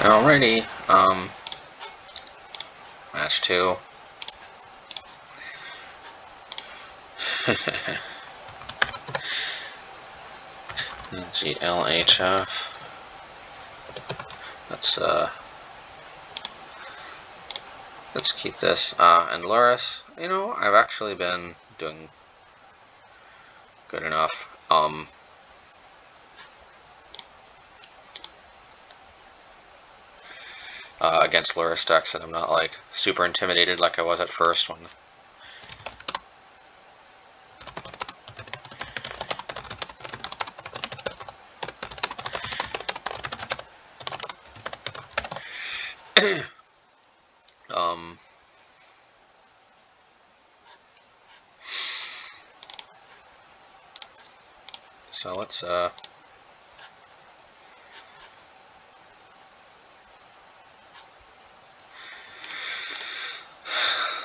Alrighty, match 2. GLHF. Let's keep this. And Loris, you know, I've actually been doing good enough. Against Loris decks, and I'm not like super intimidated like I was at first when. So let's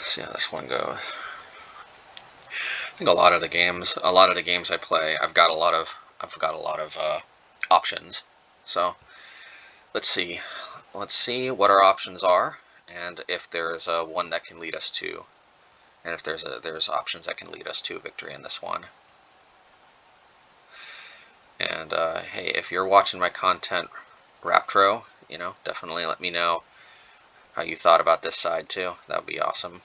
see how this one goes. I think a lot of the games I play, I've got a lot of options. So let's see what our options are, and if there's one that can lead us to, and if there's options that can lead us to victory in this one. And hey, if you're watching my content, Raptro, you know, definitely let me know how you thought about this side too. That would be awesome.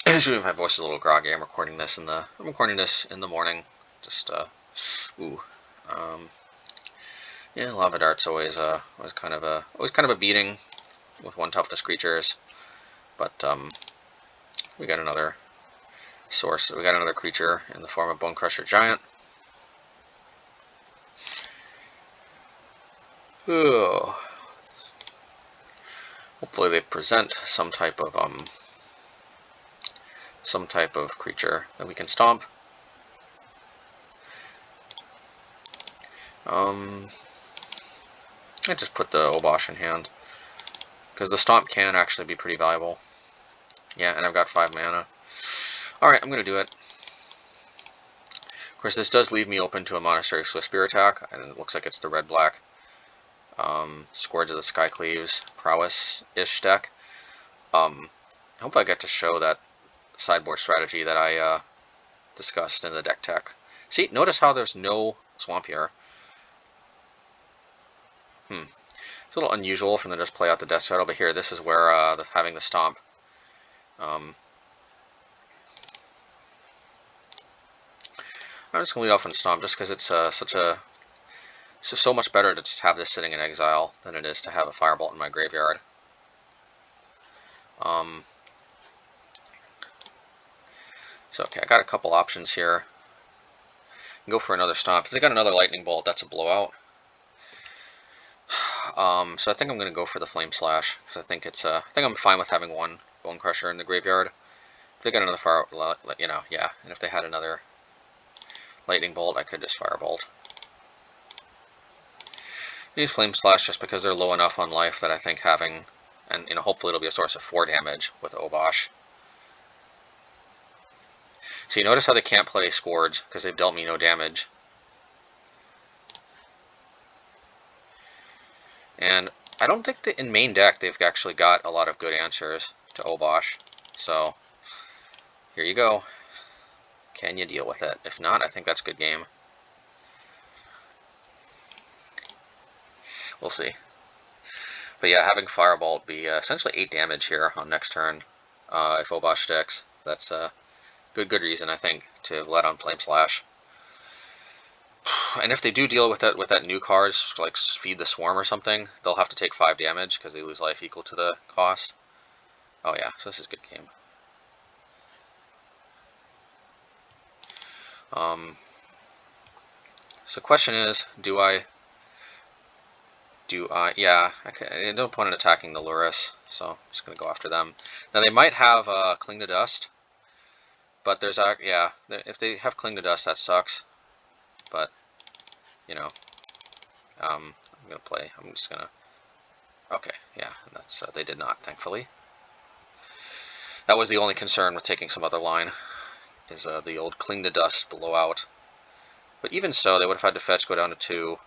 Usually my voice is a little groggy. I'm recording this in the morning. Just yeah, Lava Dart's always kind of a beating with 1 toughness creatures, but we got another source. We got another creature in the form of Bone Crusher Giant. Ugh. Hopefully they present some type of creature that we can stomp. I just put the Obosh in hand because the stomp can actually be pretty valuable. Yeah, and I've got 5 mana. Alright, I'm going to do it. Of course, this does leave me open to a Monastery Swiftspear attack, and it looks like it's the red-black Scourge of the Skycleaves Prowess-ish deck. I hope I get to show that sideboard strategy that I discussed in the deck tech. See, notice how there's no swamp here. It's a little unusual for them to just play out the Death Shadow, but here, this is where having the stomp. I'm just going to lead off on Stomp just because it's so much better to just have this sitting in exile than it is to have a Firebolt in my graveyard. So okay, I got a couple options here. Go for another Stomp. If they got another Lightning Bolt, that's a blowout. So I think I'm going to go for the Flame Slash because I think it's I think I'm fine with having 1 Bone Crusher in the graveyard. If they got another fire, you know, yeah. And if they had another Lightning Bolt, I could just Firebolt. Use Flame Slash just because they're low enough on life that I think having, and you know, hopefully it'll be a source of 4 damage with Obosh. So you notice how they can't play Scourge because they've dealt me no damage. And I don't think that in main deck they've actually got a lot of good answers to Obosh. So here you go. Can you deal with it? If not, I think that's a good game. We'll see. But yeah, having Firebolt be essentially 8 damage here on next turn if Obosh sticks. That's a good reason, I think, to let on Flame Slash. And if they do deal with that new card, like Feed the Swarm or something, they'll have to take 5 damage because they lose life equal to the cost. Oh yeah, so this is a good game. So the question is, yeah, I don't point in attacking the Lurrus, so I'm just going to go after them. Now they might have Cling to Dust, but there's yeah, if they have Cling to Dust, that sucks. But you know, I'm just gonna. Okay, yeah, that's they did not, thankfully. That was the only concern with taking some other line, is the old Cling to Dust blowout. But even so, they would have had to fetch, go down to 2.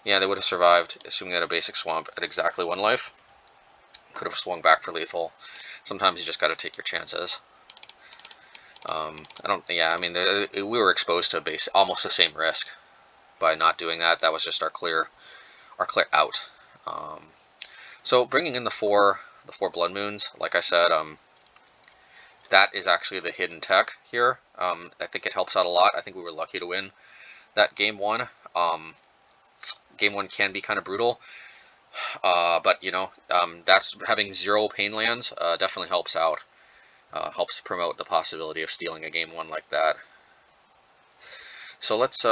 Yeah, they would have survived, assuming they had a basic swamp at exactly 1 life. Could have swung back for lethal. Sometimes you just got to take your chances. I mean, we were exposed to almost the same risk by not doing that. That was just our clear out. So bringing in the four blood moons, like I said, that is actually the hidden tech here. I think it helps out a lot. I think we were lucky to win that game 1. Game 1 can be kind of brutal, but you know, that's having 0 pain lands definitely helps out. Helps promote the possibility of stealing a game 1 like that. So let's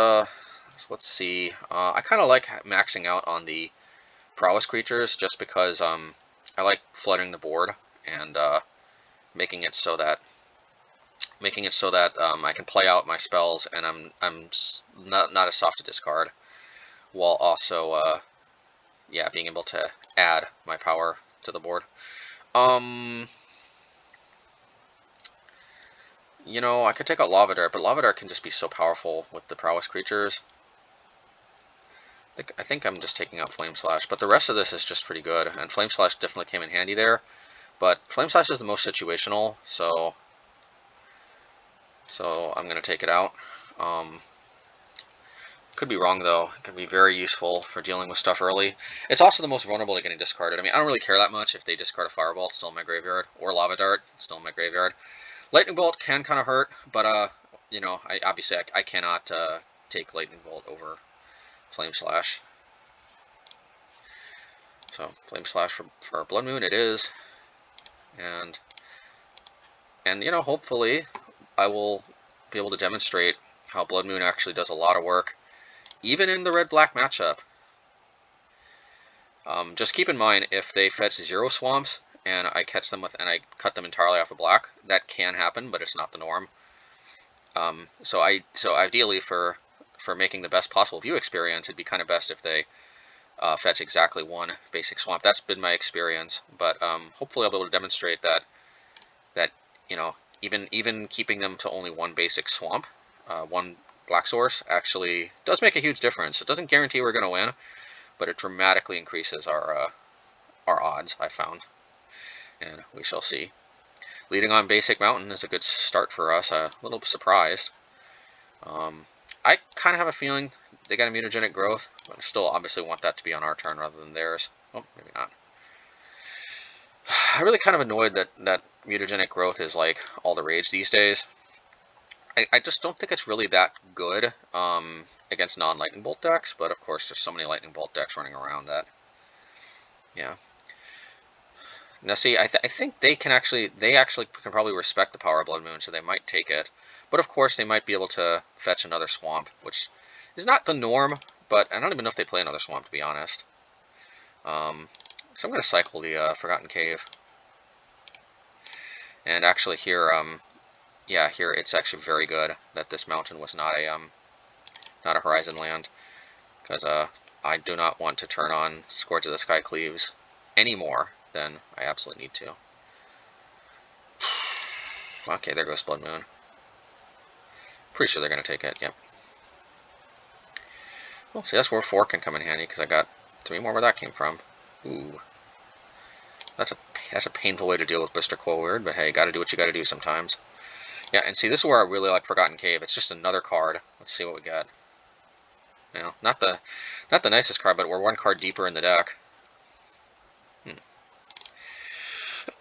see. I kind of like maxing out on the Prowess creatures just because I like flooding the board and making it so that I can play out my spells and I'm not as soft to discard, while also yeah, being able to add my power to the board. You know, I could take out Lava Dart, but Lava Dart can just be so powerful with the Prowess creatures. I think I'm just taking out Flame Slash, but the rest of this is just pretty good, and Flame Slash definitely came in handy there. But Flame Slash is the most situational, so I'm going to take it out. Could be wrong, though. It could be very useful for dealing with stuff early. It's also the most vulnerable to getting discarded. I mean, I don't really care that much if they discard a Fireball, it's still in my graveyard, or Lava Dart, it's still in my graveyard. Lightning Bolt can kind of hurt, but, you know, obviously I cannot take Lightning Bolt over Flame Slash. So, Flame Slash for Blood Moon it is. And you know, hopefully I will be able to demonstrate how Blood Moon actually does a lot of work, even in the red-black matchup. Just keep in mind, if they fetch 0 swamps and I catch them and I cut them entirely off of black, that can happen, but it's not the norm. So ideally for making the best possible view experience, it'd be kind of best if they fetch exactly 1 basic swamp. That's been my experience, but hopefully I'll be able to demonstrate that you know, even keeping them to only 1 basic swamp, 1 black source, actually does make a huge difference. It doesn't guarantee we're going to win, but it dramatically increases our odds, I found, and we shall see. Leading on basic mountain is a good start for us. A little surprised. I kind of have a feeling they got a mutagenic growth, but I still obviously want that to be on our turn rather than theirs. Oh, maybe not. I'm really kind of annoyed that mutagenic growth is like all the rage these days. I just don't think it's really that good against non-lightning bolt decks, but of course there's so many lightning bolt decks running around that, yeah. Now see, I think they actually can probably respect the power of Blood Moon, so they might take it. But of course they might be able to fetch another swamp, which is not the norm, but I don't even know if they play another swamp, to be honest. So I'm going to cycle the Forgotten Cave. And actually here, yeah, here it's actually very good that this mountain was not a Horizon land, because I do not want to turn on Scourge of the Sky Cleaves any more than I absolutely need to. Okay, there goes Blood Moon. Pretty sure they're going to take it, yep. Well, see, that's where 4 can come in handy, because I got 3 more where that came from. Ooh. That's a painful way to deal with Blister Coil Weird, but hey, gotta do what you gotta do sometimes. Yeah, and see, this is where I really like Forgotten Cave. It's just another card. Let's see what we got. You know, not the nicest card, but we're 1 card deeper in the deck.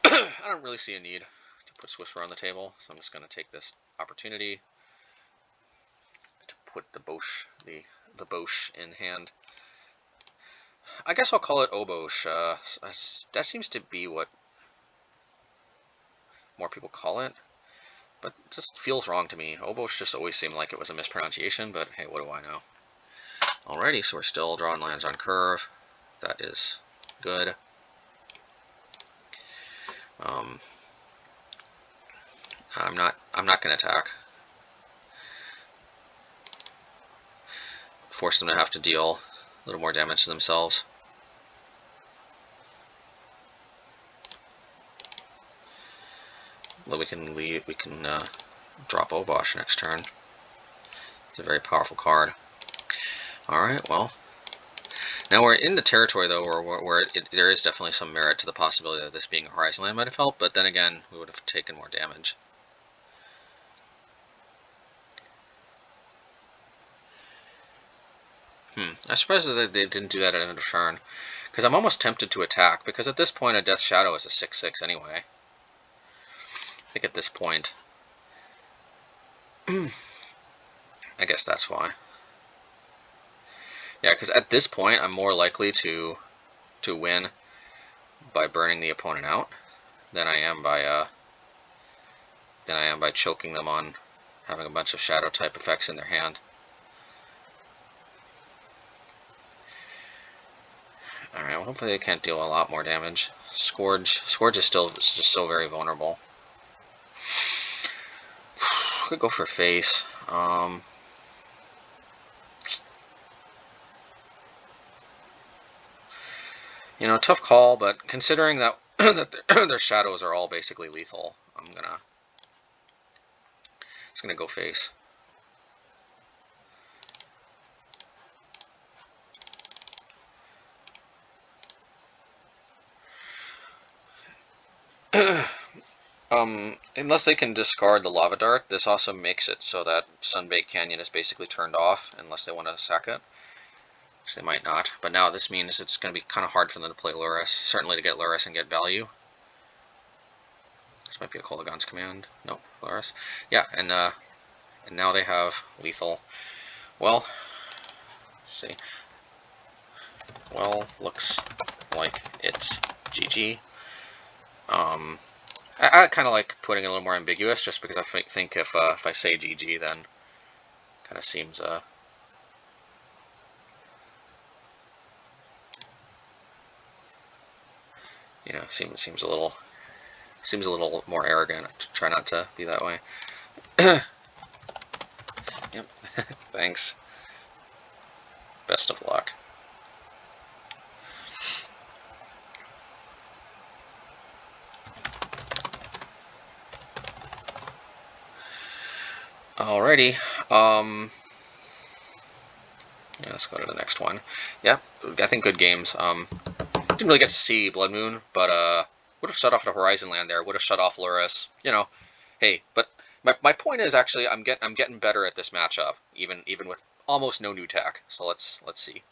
I don't really see a need to put Swiffer on the table, so I'm just going to take this opportunity to put the Bosh in hand. I guess I'll call it Obosh. That seems to be what more people call it, but it just feels wrong to me. Obosh just always seemed like it was a mispronunciation, but hey, what do I know? Alrighty, so we're still drawing lands on curve. That is good. I'm not going to attack. Force them to have to deal a little more damage to themselves. Well, we can drop Obosh next turn. It's a very powerful card. Alright, well. Now we're in the territory, though, where there is definitely some merit to the possibility of this being a Horizon land might have helped, but then again, we would have taken more damage. I'm surprised that they didn't do that at end of turn. Because I'm almost tempted to attack, because at this point a Death Shadow is a 6/6 anyway. I think at this point... I guess that's why. Yeah, because at this point I'm more likely to win by burning the opponent out than I am by choking them on having a bunch of shadow type effects in their hand. Alright, well, hopefully they can't deal a lot more damage. Scourge is still just so very vulnerable. Could go for face. You know, tough call, but considering that that their shadows are all basically lethal, I'm just gonna go face. Unless they can discard the Lava Dart, this also makes it so that Sunbaked Canyon is basically turned off unless they want to sack it. Which they might not. But now this means it's going to be kind of hard for them to play Luris. Certainly to get Luris and get value. This might be a Kolaghan's Command. Nope, Luris. Yeah, and now they have lethal. Well, let's see. Well, looks like it's GG. I kind of like putting it a little more ambiguous, just because I think if I say GG, then kind of seems you know, seems a little more arrogant. Try not to be that way. Yep. Thanks. Best of luck. Alrighty. Yeah, let's go to the next one. Yeah, I think good games. Didn't really get to see Blood Moon, but would have shut off the Horizon land there. Would have shut off Luris. You know, hey, but my point is actually I'm getting better at this matchup, even with almost no new tech. So let's see.